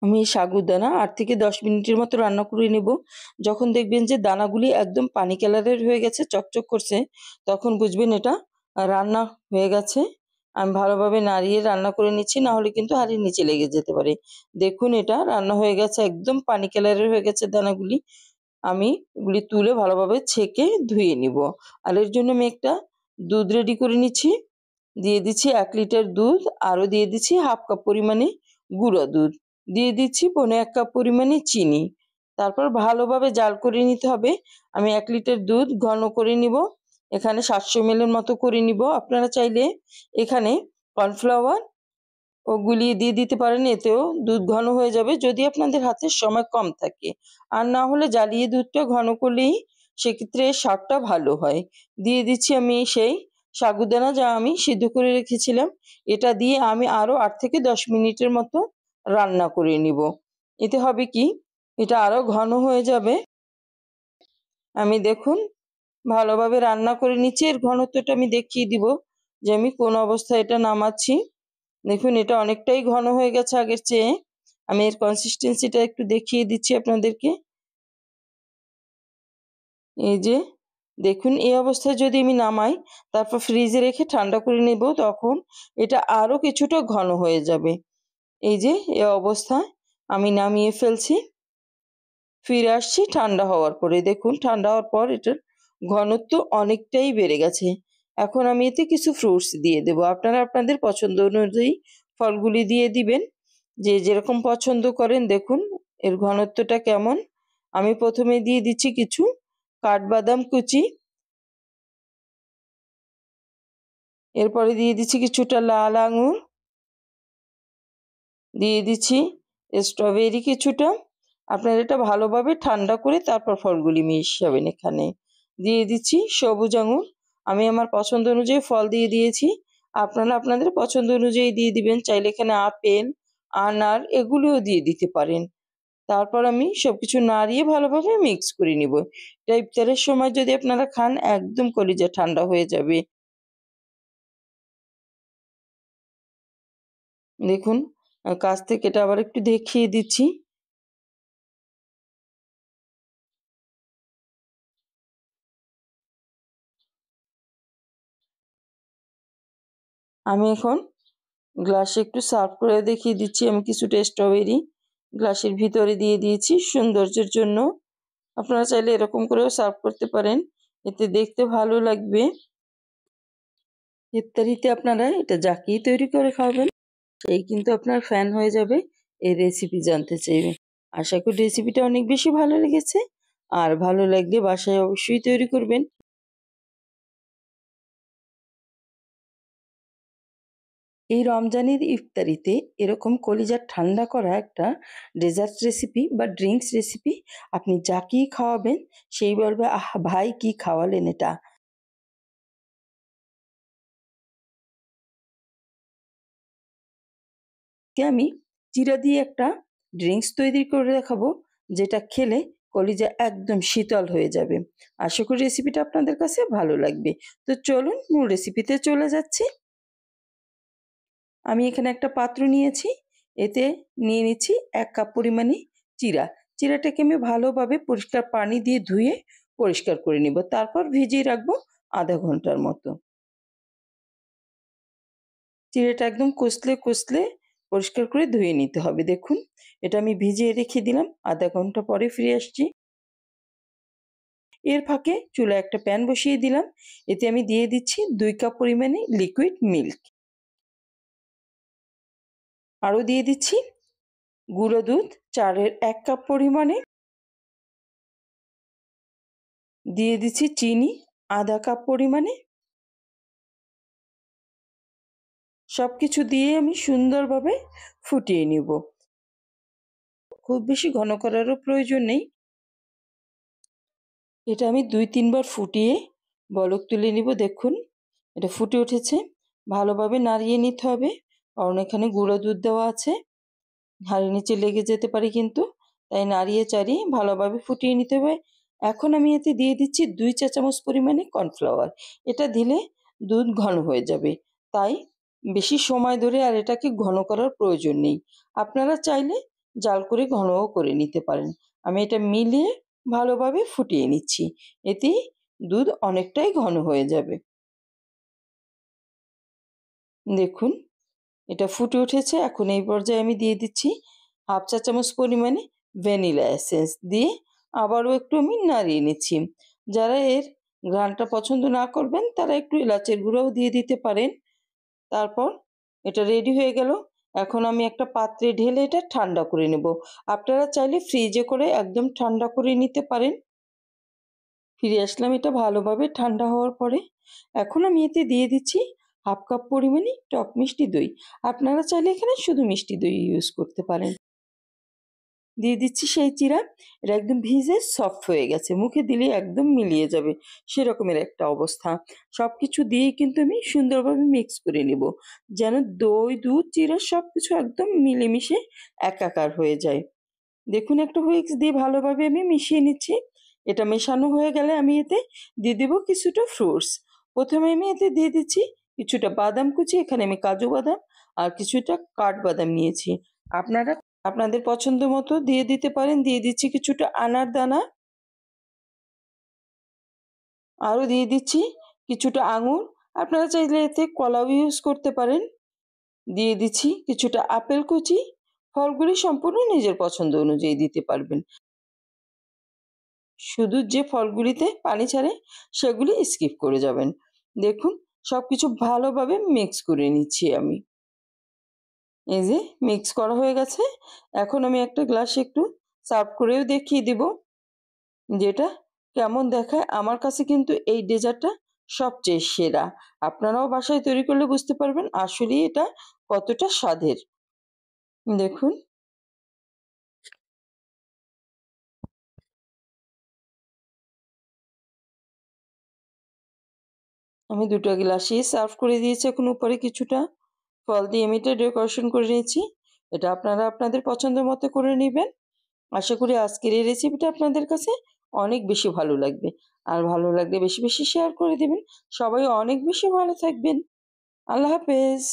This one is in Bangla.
আমি সাগুদানা 8 থেকে 10 মিনিটের মতো রান্না করে নেব। যখন দেখবেন যে দানাগুলি একদম পানি কালারের হয়ে গেছে, চকচক করছে, তখন বুঝবেন এটা রান্না হয়ে গেছে। আমি ভালোভাবে নাড়িয়ে রান্না করে নিচ্ছি, না হলে কিন্তু হাঁড়ির নিচে লেগে যেতে পারে। দেখুন এটা রান্না হয়ে গেছে, একদম পানি কালারের হয়ে গেছে দানাগুলি। আমি এগুলি তুলে ভালোভাবে ছেঁকে ধুয়ে নিব। আর এর জন্য আমি একটা দুধ রেডি করে নিচ্ছি। দিয়ে দিচ্ছি 1 লিটার দুধ, আরও দিয়ে দিচ্ছি হাফ কাপ পরিমাণে গুঁড়ো দুধ, দিয়ে দিচ্ছি 1.5 কাপ পরিমাণে চিনি। তারপর ভালোভাবে জাল করে নিতে হবে। আমি 1 লিটার দুধ ঘন করে নিব, এখানে 700 ml এর মতো করে নিব। আপনারা চাইলে এখানে কর্নফ্লাওয়ার ও গুলিয়ে দিয়ে দিতে পারেন, এতেও দুধ ঘন হয়ে যাবে যদি আপনাদের হাতে সময় কম থাকে। আর না হলে জ্বালিয়ে দুধটা ঘন করলেই সেক্ষেত্রে স্বাদটা ভালো হয়। দিয়ে দিচ্ছি আমি সেই সাগুদানা যা আমি সিদ্ধ করে রেখেছিলাম, এটা দিয়ে আমি আরও 8 থেকে 10 মিনিটের মতো রান্না করে নিব। এতে হবে কি, এটা আরও ঘন হয়ে যাবে। আমি দেখুন ভালোভাবে রান্না করে নিচ্ছি। এর ঘনত্বটা আমি দেখিয়ে দিব যে আমি কোন অবস্থায় এটা নামাচ্ছি। দেখুন এটা অনেকটাই ঘন হয়ে গেছে আগের চেয়ে। আমি এর কনসিস্টেন্সিটা একটু দেখিয়ে দিচ্ছি আপনাদেরকে। এই যে দেখুন এই অবস্থায় যদি আমি নামাই, তারপর ফ্রিজে রেখে ঠান্ডা করে নেব, তখন এটা আরও কিছুটা ঘন হয়ে যাবে। এই যে এই অবস্থায় আমি নামিয়ে ফেলছি। ফিরে আসছি ঠান্ডা হওয়ার পরে। দেখুন ঠান্ডা হওয়ার পর এটার ঘনত্ব অনেকটাই বেড়ে গেছে। এখন আমি এতে কিছু ফ্রুটস দিয়ে দেব। আপনারা আপনাদের পছন্দ অনুযায়ী ফলগুলি দিয়ে দিবেন, যে যেরকম পছন্দ করেন। দেখুন এর ঘনত্বটা কেমন। আমি প্রথমে দিয়ে দিচ্ছি কিছু কাঠবাদাম কুচি, এরপরে দিয়ে দিচ্ছি কিছুটা লাল আঙুর, দিয়ে দিচ্ছি স্ট্রবেরি কিছুটা। আপনারা এটা ভালোভাবে ঠান্ডা করে তারপর ফলগুলি মিশাবেন এখানে। দিয়ে দিচ্ছি সবুজ আঙুর, আমি আমার পছন্দ অনুযায়ী ফল দিয়ে দিয়েছি। আপনারা আপনাদের পছন্দ অনুযায়ী দিয়ে দিবেন, চাইলে এখানে আপেল, আনার এগুলোও দিয়ে দিতে পারেন। তারপর আমি সবকিছু নাড়িয়ে ভালোভাবে মিক্স করে নিব। এটা ইফতারের সময় যদি আপনারা খান, একদম কলিজা ঠান্ডা হয়ে যাবে। দেখুন কাছ থেকে এটা আবার একটু দেখিয়ে দিচ্ছি। আমি এখন গ্লাসে একটু সার্ভ করে দেখিয়ে দিচ্ছি। আমি কিছুটা স্ট্রবেরি গ্লাসের ভিতরে দিয়ে দিয়েছি সৌন্দর্যের জন্য। আপনারা চাইলে এরকম করেও সার্ভ করতে পারেন, এতে দেখতে ভালো লাগবে। ইফতারিতে আপনারা এটা যাকেই তৈরি করে খাওয়াবেন, সেই কিন্তু আপনার ফ্যান হয়ে যাবে, এই রেসিপি জানতে চাইবে। আশা করি রেসিপিটা অনেক বেশি ভালো লেগেছে। আর ভালো লাগলে বাসায় অবশ্যই তৈরি করবেন। এই রমজানের ইফতারিতে এরকম কলিজা ঠান্ডা করা একটা ডেজার্ট রেসিপি বা ড্রিঙ্কস রেসিপি আপনি যাকেই খাওয়াবেন, সেই বলবে, আহ ভাই কি খাওয়ালেন এটা। কে আমি জিরা দিয়ে একটা ড্রিঙ্কস তৈরি করে দেখাবো, যেটা খেলে কলিজা একদম শীতল হয়ে যাবে। আশা করি রেসিপিটা আপনাদের কাছে ভালো লাগবে। তো চলুন মূল রেসিপিতে চলে যাচ্ছি। আমি এখানে একটা পাত্র নিয়েছি, এতে নিয়ে নিচ্ছি 1 কাপ পরিমাণে চিরা। চিরাটাকে আমি ভালোভাবে পরিষ্কার পানি দিয়ে ধুয়ে পরিষ্কার করে নিব, তারপর ভিজিয়ে রাখবো আধা ঘন্টার মতো। চিড়েটা একদম কষলে কষলে পরিষ্কার করে ধুয়ে নিতে হবে। দেখুন এটা আমি ভিজিয়ে রেখে দিলাম, আধা ঘন্টা পরে ফিরে আসছি। এর ফাঁকে চুলায় একটা প্যান বসিয়ে দিলাম, এতে আমি দিয়ে দিচ্ছি 2 কাপ পরিমাণে লিকুইড মিল্ক, আরও দিয়ে দিচ্ছি গুঁড়ো দুধ 4-এর 1 কাপ পরিমাণে, দিয়ে দিচ্ছি চিনি আধা কাপ পরিমাণে। সবকিছু দিয়ে আমি সুন্দরভাবে ফুটিয়ে নিব। খুব বেশি ঘন করারও প্রয়োজন নেই। এটা আমি 2-3 বার ফুটিয়ে বলক তুলে নিব। দেখুন এটা ফুটে উঠেছে। ভালোভাবে নাড়িয়ে নিতে হবে, কারণ এখানে গুঁড়ো দুধ দেওয়া আছে, হাঁড়ির নিচে লেগে যেতে পারে কিন্তু। তাই নাড়িয়ে চাড়িয়ে ভালোভাবে ফুটিয়ে নিতে হবে। এখন আমি এতে দিয়ে দিচ্ছি 2 চা চামচ পরিমাণে কর্নফ্লাওয়ার। এটা দিলে দুধ ঘন হয়ে যাবে, তাই বেশি সময় ধরে আর এটাকে ঘন করার প্রয়োজন নেই। আপনারা চাইলে জাল করে ঘনও করে নিতে পারেন। আমি এটা মিলিয়ে ভালোভাবে ফুটিয়ে নিচ্ছি। এতেই দুধ অনেকটাই ঘন হয়ে যাবে। দেখুন এটা ফুটে উঠেছে। এখন এই পর্যায়ে আমি দিয়ে দিচ্ছি 1/2 চা চামচ পরিমাণে ভ্যানিলা এসেন্স দিয়ে আবারও একটু আমি নাড়িয়ে নিচ্ছি। যারা এর ঘ্রাণটা পছন্দ না করবেন তারা একটু এলাচের গুঁড়াও দিয়ে দিতে পারেন। তারপর এটা রেডি হয়ে গেল। এখন আমি একটা পাত্রে ঢেলে এটা ঠান্ডা করে নেব। আপনারা চাইলে ফ্রিজে করে একদম ঠান্ডা করে নিতে পারেন। ফিরে আসলাম এটা ভালোভাবে ঠান্ডা হওয়ার পরে। এখন আমি এতে দিয়ে দিচ্ছি 1/2 কাপ পরিমাণে টক মিষ্টি দই। আপনারা চাইলে এখানে শুধু মিষ্টি দই ইউজ করতে পারেন। দিয়ে দিচ্ছি সেই চিড়া। এটা একদম ভিজে সফট হয়ে গেছে। মুখে দিলে একদম মিলিয়ে যাবে সেরকমের একটা অবস্থা। সবকিছু দিয়েই কিন্তু আমি সুন্দরভাবে মিক্স করে নেব। যেন দই, দুধ, চিড়া সবকিছু একদম মিলেমিশে একাকার হয়ে যায়। দেখুন একটা হুইস্ক দিয়ে ভালোভাবে আমি মিশিয়ে নিচ্ছি। এটা মেশানো হয়ে গেলে আমি এতে দিয়ে দেব কিছুটা ফ্রুটস। প্রথমে আমি এতে দিয়ে দিচ্ছি কিছুটা বাদাম কুচি। এখানে আমি কাজু বাদাম আর কিছুটা কাঠবাদাম নিয়েছি। আপনারা আপনাদের পছন্দ মতো দিয়ে দিতে পারেন। দিয়ে দিচ্ছি কিছুটা আনার দানা। আরও দিয়ে দিচ্ছি কিছুটা আঙুর। আপনারা চাইলে এতে কলাও ইউজ করতে পারেন। দিয়ে দিচ্ছি কিছুটা আপেল কুচি। ফলগুলি সম্পূর্ণ নিজের পছন্দ অনুযায়ী দিতে পারবেন। শুধু যে ফলগুলিতে পানি ছাড়ে সেগুলি স্কিপ করে যাবেন। দেখুন সবকিছু ভালোভাবে মিক্স করে নিচ্ছি আমি। এই যে মিক্স করা হয়ে গেছে। এখন আমি একটা গ্লাসে একটু সার্ভ করেও দেখিয়ে দিব যেটা কেমন দেখায়। আমার কাছে কিন্তু এই ডেজার্টটা সবচেয়ে সেরা। আপনারাও বাসায় তৈরি করলে বুঝতে পারবেন আসলেই এটা কতটা স্বাদের। দেখুন আমি ২ টা গ্লাসেই সার্ভ করে দিয়েছি। এখন উপরে কিছুটা ফল দিয়ে আমি এটা ডেকোরেশন করে নিয়েছি। এটা আপনারা আপনাদের পছন্দ মতো করে নিবেন। আশা করি আজকের এই রেসিপিটা আপনাদের কাছে অনেক বেশি ভালো লাগবে। আর ভালো লাগলে বেশি বেশি শেয়ার করে দিবেন। সবাই অনেক বেশি ভালো থাকবেন। আল্লাহ হাফেজ।